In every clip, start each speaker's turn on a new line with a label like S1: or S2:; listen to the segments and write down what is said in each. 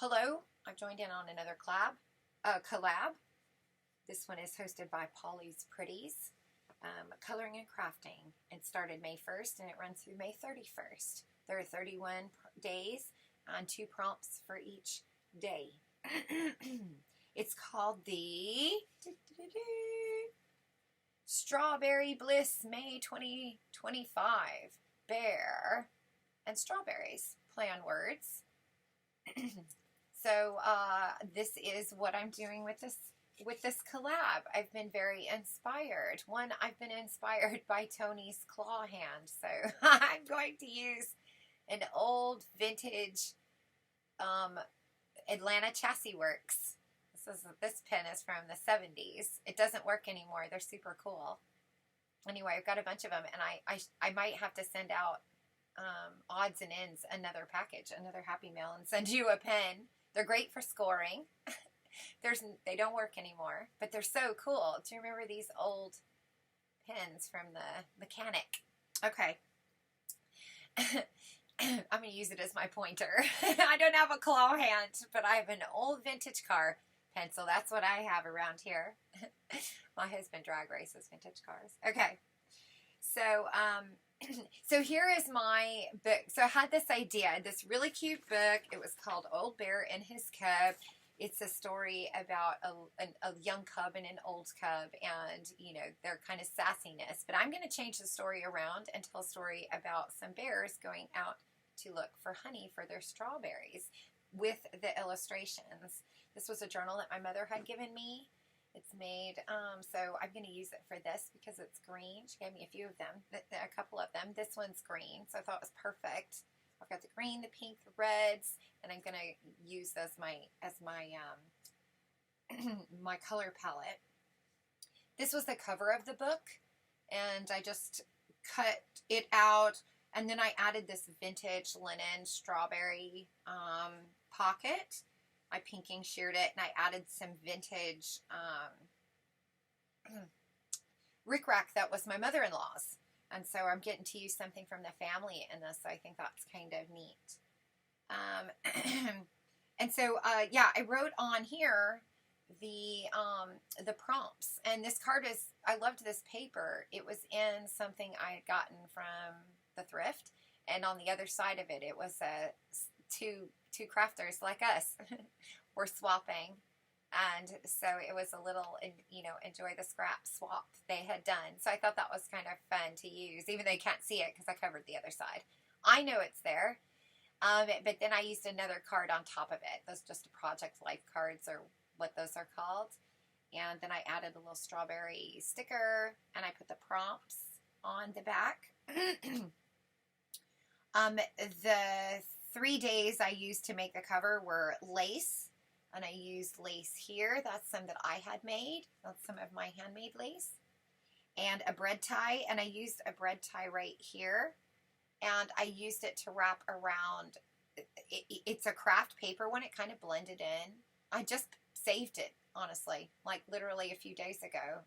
S1: Hello, I've joined in on another collab. This one is hosted by Polly's Pretties, Coloring and Crafting. It started May 1st and it runs through May 31st. There are 31 days and 2 prompts for each day. It's called the Strawberry Bliss May 2025 Bear and Strawberries. Play on words. So this is what I'm doing with this collab. I've been very inspired. One, I've been inspired by Tony's claw hand. So I'm going to use an old vintage Atlanta Chassis Works. This pen is from the 70s. It doesn't work anymore. They're super cool. Anyway, I've got a bunch of them, and I might have to send out odds and ends another package, another Happy Mail, and send you a pen. They're great for scoring. They don't work anymore, but they're so cool. Do you remember these old pens from the mechanic? Okay. I'm going to use it as my pointer. I don't have a claw hand, but I have an old vintage car pencil. That's what I have around here. My husband drag races vintage cars. Okay. So, so here is my book. So I had this idea, this really cute book. It was called Old Bear and His Cub. It's a story about a young cub and an old cub and, you know, their kind of sassiness. But I'm going to change the story around and tell a story about some bears going out to look for honey for their strawberries with the illustrations. This was a journal that my mother had given me. It's made, so I'm going to use it for this because it's green. She gave me a few of them, a couple of them. This one's green, so I thought it was perfect. I've got the green, the pink, the reds, and I'm going to use as my my color palette. This was the cover of the book, and I just cut it out, and then I added this vintage linen strawberry pocket. I pinking sheared it, and I added some vintage rickrack that was my mother-in-law's. And so I'm getting to use something from the family in this, so I think that's kind of neat. And so, yeah, I wrote on here the prompts. And this card is, I loved this paper. It was in something I had gotten from the thrift. And on the other side of it, it was two crafters like us were swapping. And so it was a little, you know, enjoy the scrap swap they had done. So I thought that was kind of fun to use, even though you can't see it because I covered the other side. I know it's there. But then I used another card on top of it. Those just project life cards or what those are called. And then I added a little strawberry sticker and I put the prompts on the back. The 3 days I used to make the cover were lace. And I used lace here. That's some that I had made. That's some of my handmade lace. And a bread tie. And I used a bread tie right here. And I used it to wrap around. It's a craft paper one. It kind of blended in. I just saved it, honestly. Like literally a few days ago.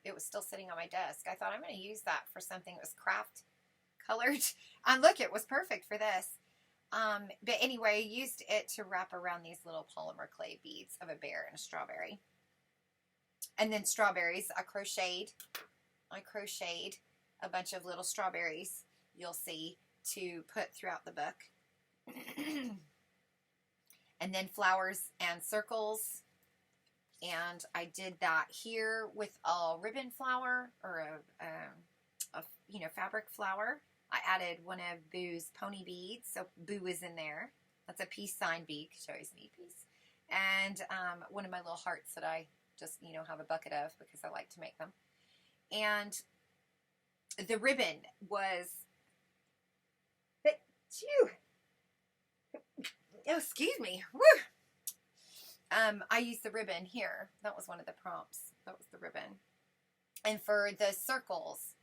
S1: It was still sitting on my desk. I thought I'm going to use that for something that was craft colored. And look, it was perfect for this. But anyway, I used it to wrap around these little polymer clay beads of a bear and a strawberry. And then strawberries, I crocheted a bunch of little strawberries, you'll see, to put throughout the book. And then flowers and circles. And I did that here with a ribbon flower or a fabric flower. I added one of Boo's pony beads, so Boo is in there. That's a peace sign bead, because she always needs peace. And one of my little hearts that I just, you know, have a bucket of because I like to make them. And the ribbon was, oh, excuse me, woo! I used the ribbon here. That was one of the prompts. That was the ribbon. And for the circles,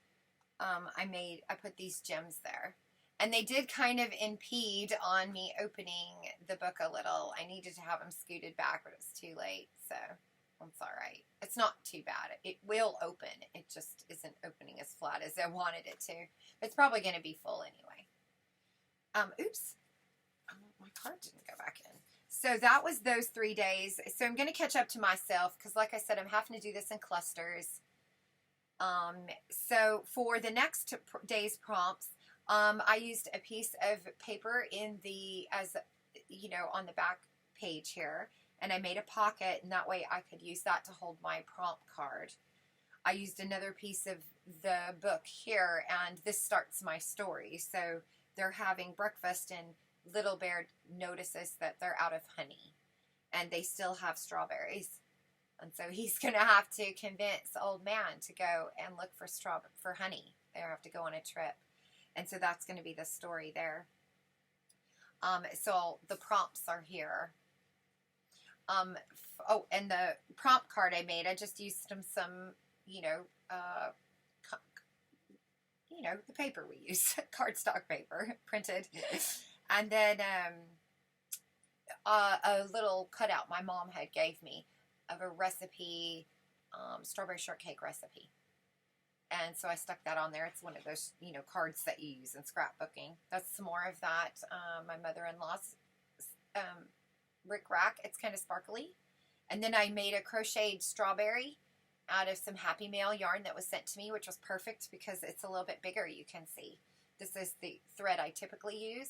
S1: I put these gems there. And they did kind of impede on me opening the book a little. I needed to have them scooted back, but it was too late, so it's all right. It's not too bad. It will open. It just isn't opening as flat as I wanted it to. It's probably going to be full anyway. Oops. My card didn't go back in. So that was those 3 days. So I'm going to catch up to myself because, like I said, I'm having to do this in clusters. So for the next day's prompts, I used a piece of paper on the back page here, and I made a pocket, and that way I could use that to hold my prompt card. I used another piece of the book here, and this starts my story. So they're having breakfast, and Little Bear notices that they're out of honey, and they still have strawberries. And so he's going to have to convince Old Man to go and look for honey. They have to go on a trip. And so that's going to be the story there. So the prompts are here. And the prompt card I made, I just used some the paper we use, cardstock paper, printed. And then a little cutout my mom had gave me of a recipe, strawberry shortcake recipe. And so I stuck that on there. It's one of those, cards that you use in scrapbooking. That's some more of that. My mother-in-law's Rick Rack. It's kind of sparkly. And then I made a crocheted strawberry out of some Happy Mail yarn that was sent to me, which was perfect because it's a little bit bigger, you can see. This is the thread I typically use.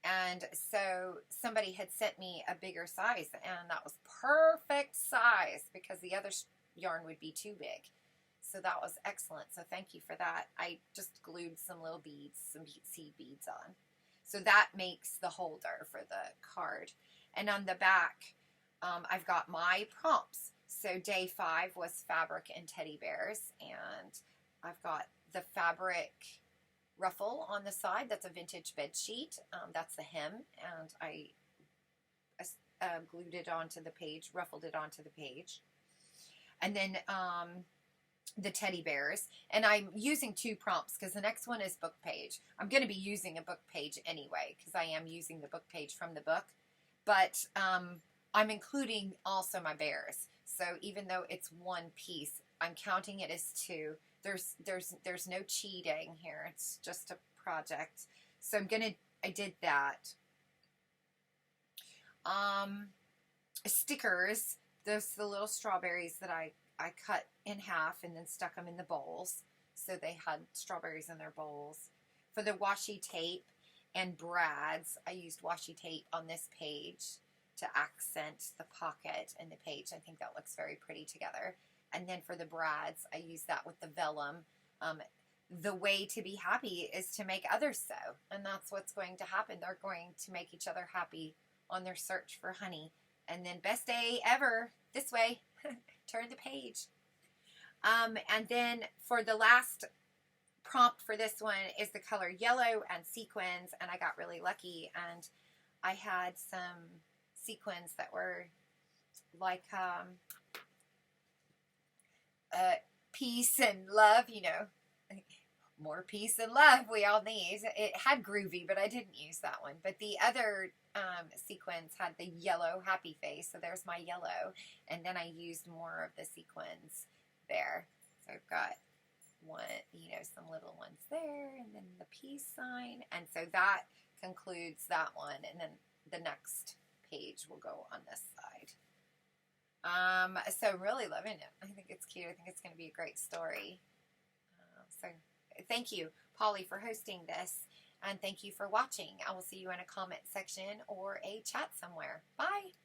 S1: And so somebody had sent me a bigger size, and that was perfect size because the other yarn would be too big. So that was excellent. So thank you for that. I just glued some little beads, some seed beads on. So that makes the holder for the card. And on the back, I've got my prompts. So day 5 was fabric and teddy bears, and I've got the fabric ruffle on the side. That's a vintage bed sheet. That's the hem, and I glued it onto the page, ruffled it onto the page. And then the teddy bears, and I'm using 2 prompts because the next one is book page. I'm going to be using a book page anyway because I am using the book page from the book, but I'm including also my bears. So even though it's 1 piece, I'm counting it as 2. There's no cheating here. It's just a project. So I did that. Stickers. Those the little strawberries that I cut in half and then stuck them in the bowls. So they had strawberries in their bowls. For the washi tape and brads, I used washi tape on this page to accent the pocket and the page. I think that looks very pretty together. And then for the brads, I use that with the vellum. The way to be happy is to make others sew. And that's what's going to happen. They're going to make each other happy on their search for honey. And then best day ever, this way, turn the page. And then for the last prompt for this one is the color yellow and sequins. And I got really lucky. And I had some sequins that were like peace and love, more peace and love we all need. It had groovy, but I didn't use that one. But the other sequins had the yellow happy face, so there's my yellow. And then I used more of the sequins there. So I've got one, some little ones there, and then the peace sign. And so that concludes that one. And then the next page will go on this side. So I'm really loving it. I think it's cute. I think it's going to be a great story. So thank you, Polly, for hosting this, and thank you for watching. I will see you in a comment section or a chat somewhere. Bye.